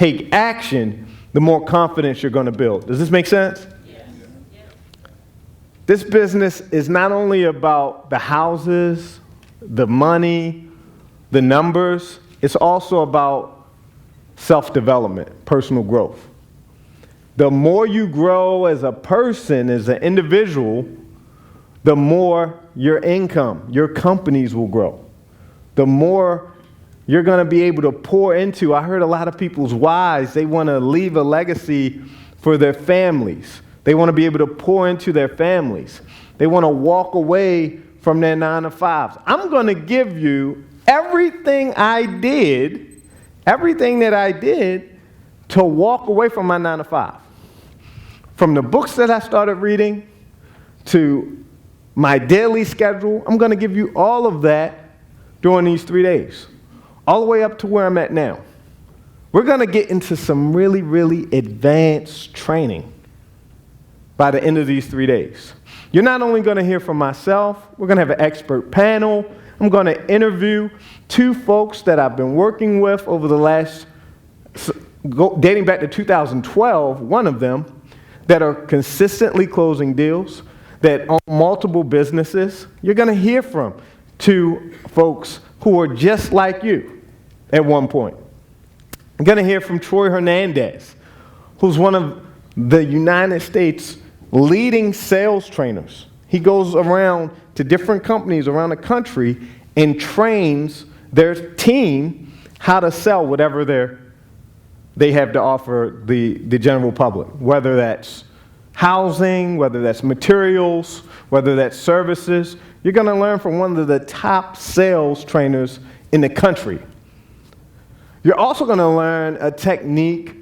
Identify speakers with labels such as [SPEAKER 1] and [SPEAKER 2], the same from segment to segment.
[SPEAKER 1] take action, the more confidence you're going to build. Does this make sense? Yes. This business is not only about the houses, the money, the numbers. It's also about self-development, personal growth. The more you grow as a person, as an individual, the more your income, your companies will grow. The more you're going to be able to pour into. I heard a lot of people's wives, they want to leave a legacy for their families. They want to be able to pour into their families. They want to walk away from their 9-to-5s. I'm going to give you everything that I did to walk away from my 9-to-5. From the books that I started reading to my daily schedule, I'm going to give you all of that during these 3 days, all the way up to where I'm at now. We're going to get into some really, really advanced training by the end of these 3 days. You're not only going to hear from myself, we're going to have an expert panel. I'm going to interview 2 folks that I've been working with over the last, dating back to 2012, one of them, that are consistently closing deals, that own multiple businesses. You're going to hear from 2 folks who are just like you at one point. I'm going to hear from Troy Hernandez, who's one of the United States' leading sales trainers. He goes around to different companies around the country and trains their team how to sell whatever they have to offer the general public, whether that's housing, whether that's materials, whether that's services. You're going to learn from one of the top sales trainers in the country. You're also going to learn a technique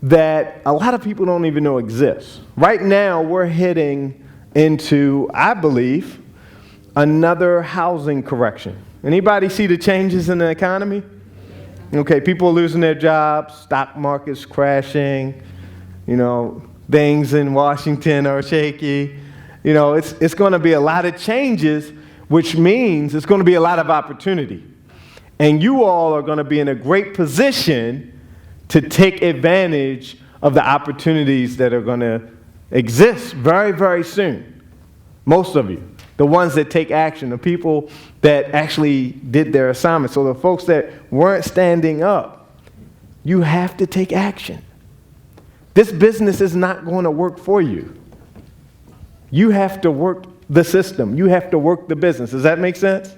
[SPEAKER 1] that a lot of people don't even know exists. Right now, we're heading into, I believe, another housing correction. Anybody see the changes in the economy? Okay, people are losing their jobs, stock market's crashing, things in Washington are shaky. It's going to be a lot of changes, which means it's going to be a lot of opportunity. And you all are going to be in a great position to take advantage of the opportunities that are going to exist very, very soon. Most of you, the ones that take action, the people that actually did their assignment. So the folks that weren't standing up, you have to take action. This business is not going to work for you. You have to work the system. You have to work the business. Does that make sense?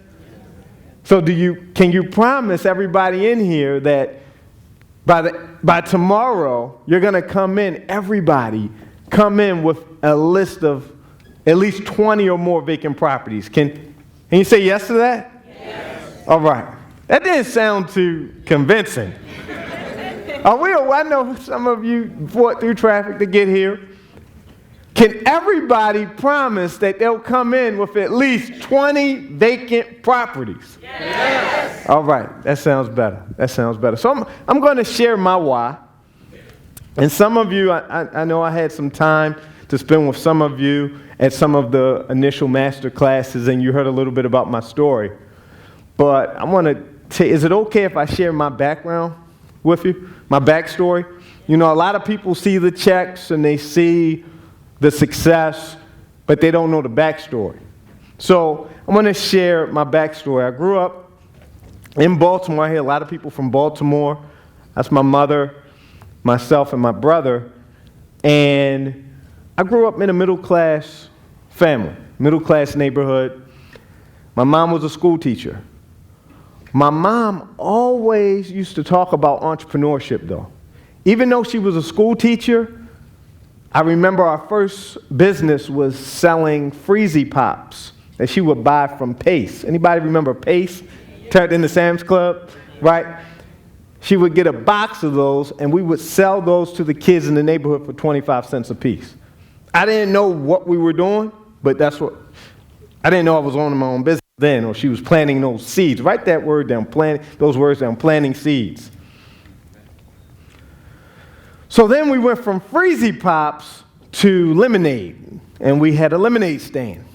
[SPEAKER 1] So can you promise everybody in here that by tomorrow, you're going to everybody come in with a list of at least 20 or more vacant properties. Can you say yes to that? Yes. All right. That didn't sound too convincing. I know some of you fought through traffic to get here. Can everybody promise that they'll come in with at least 20 vacant properties? Yes. All right. That sounds better. So I'm going to share my why. And some of you, I know I had some time to spend with some of you at some of the initial master classes, and you heard a little bit about my story. But I want to tell you, is it okay if I share my background with you, my backstory? A lot of people see the checks and they see the success, but they don't know the backstory. So I'm going to share my backstory. I grew up in Baltimore. I hear a lot of people from Baltimore. That's my mother, myself, and my brother. And I grew up in a middle-class family, middle-class neighborhood. My mom was a school teacher. My mom always used to talk about entrepreneurship, though. Even though she was a school teacher, I remember our first business was selling Freezy Pops that she would buy from Pace. Anybody remember Pace? Turned into Sam's Club, right? She would get a box of those, and we would sell those to the kids in the neighborhood for 25 cents a piece. I didn't know what we were doing, but I didn't know I was owning my own business then, or she was planting those seeds. Write that word down, those words down, planting seeds. So then we went from Freezy Pops to lemonade, and we had a lemonade stand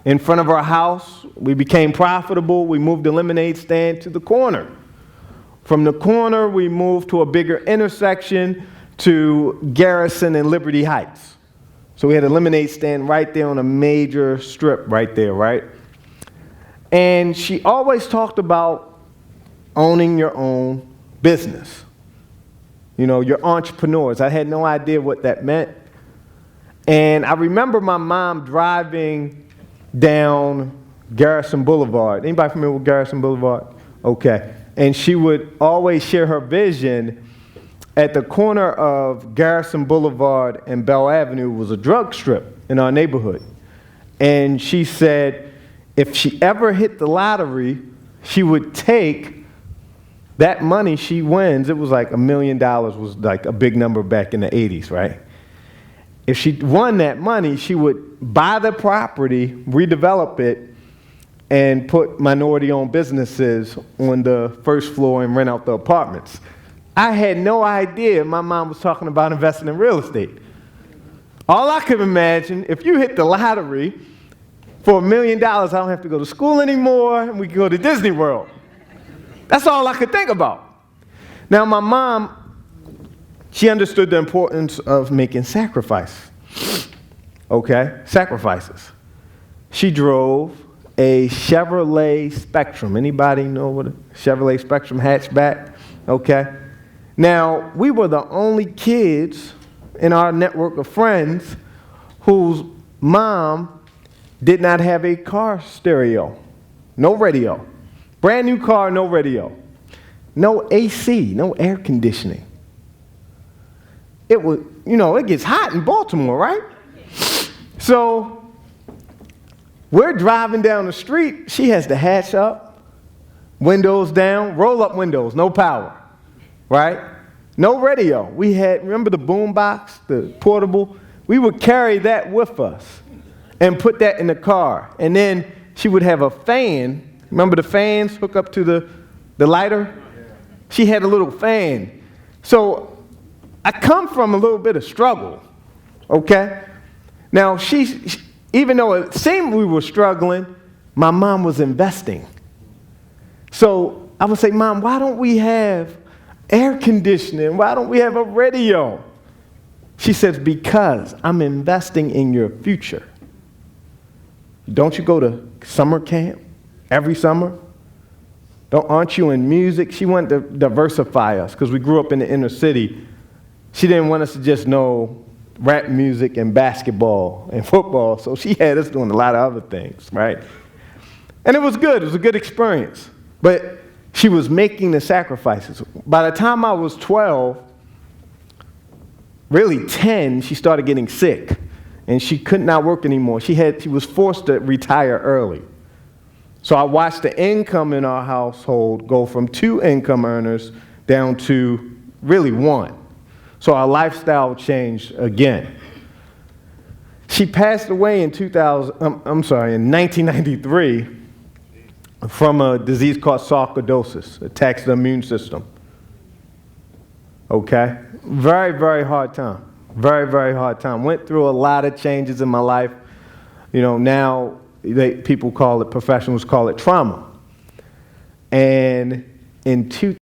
[SPEAKER 1] in front of our house. We became profitable. We moved the lemonade stand to the corner. From the corner, we moved to a bigger intersection to Garrison and Liberty Heights. So we had a lemonade stand right there on a major strip right there, right? And she always talked about owning your own business. You know, you're entrepreneurs. I had no idea what that meant. And I remember my mom driving down Garrison Boulevard. Anybody familiar with Garrison Boulevard? Okay. And she would always share her vision. At the corner of Garrison Boulevard and Bell Avenue was a drug strip in our neighborhood. And she said if she ever hit the lottery, she would take that money she wins. It was like $1 million was like a big number back in the 80s, right? If she won that money, she would buy the property, redevelop it, and put minority-owned businesses on the first floor and rent out the apartments. I had no idea my mom was talking about investing in real estate. All I could imagine, if you hit the lottery for $1 million, I don't have to go to school anymore, and we can go to Disney World. That's all I could think about. Now, my mom, she understood the importance of making sacrifices. Okay? Sacrifices. She drove a Chevrolet Spectrum. Anybody know what a Chevrolet Spectrum hatchback? Okay. Now, we were the only kids in our network of friends whose mom did not have a car stereo. No radio. Brand new car, no radio. No AC, no air conditioning. It was, you know, it gets hot in Baltimore, right? So, we're driving down the street. She has the hatch up, windows down, roll up windows, no power, right? No radio. We had, remember the boom box, the portable? We would carry that with us and put that in the car. And then she would have a fan. Remember the fans hook up to the lighter? She had a little fan. So I come from a little bit of struggle, okay? Now, even though it seemed we were struggling, my mom was investing. So I would say, Mom, why don't we have air conditioning? Why don't we have a radio? She says, because I'm investing in your future. Don't you go to summer camp every summer? Aren't you in music? She wanted to diversify us because we grew up in the inner city. She didn't want us to just know rap music and basketball and football, so she had us doing a lot of other things, right? And it was good. It was a good experience. But she was making the sacrifices. By the time I was 12, really 10, she started getting sick, and she could not work anymore. She was forced to retire early. So I watched the income in our household go from 2 income earners down to really 1. So our lifestyle changed again. She passed away in 1993 from a disease called sarcoidosis, attacks the immune system. Okay? Very, very hard time. Very, very hard time. Went through a lot of changes in my life. You know, now professionals call it trauma. And in